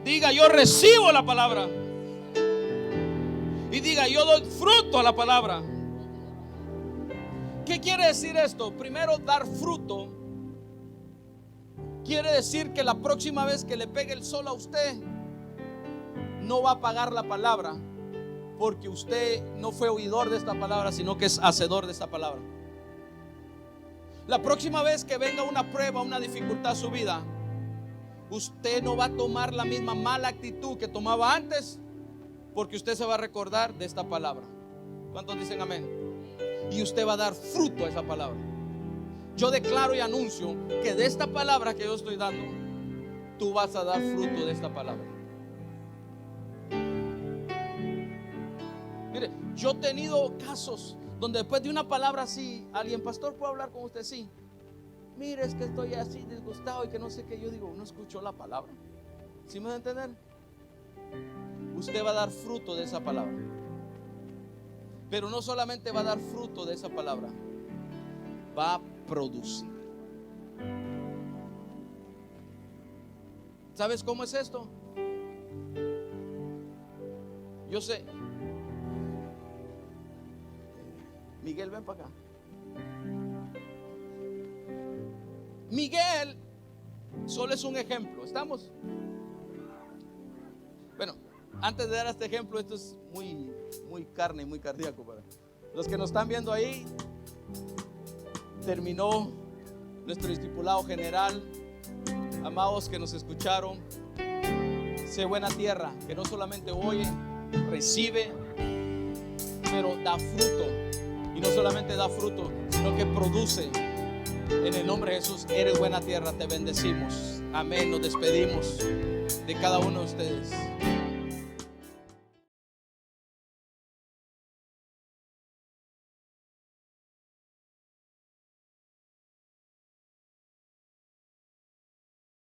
Diga: yo recibo la palabra. Y diga: yo doy fruto a la palabra. ¿Qué quiere decir esto? Primero, dar fruto quiere decir que la próxima vez que le pegue el sol a usted, no va a apagar la palabra, porque usted no fue oidor de esta palabra, sino que es hacedor de esta palabra. La próxima vez que venga una prueba, una dificultad a su vida, usted no va a tomar la misma mala actitud que tomaba antes, porque usted se va a recordar de esta palabra. ¿Cuántos dicen amén? Y usted va a dar fruto a esa palabra. Yo declaro y anuncio que de esta palabra que yo estoy dando, tú vas a dar fruto de esta palabra. Mire, yo he tenido casos donde después de una palabra así, alguien, pastor, ¿puedo hablar con usted? Sí. Mire, es que estoy así disgustado y que no sé qué. Yo digo, no escuchó la palabra. ¿Sí me va a entender? Usted va a dar fruto de esa palabra. Pero no solamente va a dar fruto de esa palabra, va a producir. ¿Sabes cómo es esto? Yo sé. Miguel, ven para acá. Miguel solo es un ejemplo. ¿Estamos? Bueno, antes de dar este ejemplo, esto es muy carne y muy cardíaco para los que nos están viendo ahí. Terminó nuestro discipulado general. Amados que nos escucharon, sé buena tierra, que no solamente oye, recibe, pero da fruto. Y no solamente da fruto, sino que produce. En el nombre de Jesús, eres buena tierra, te bendecimos. Amén, nos despedimos de cada uno de ustedes.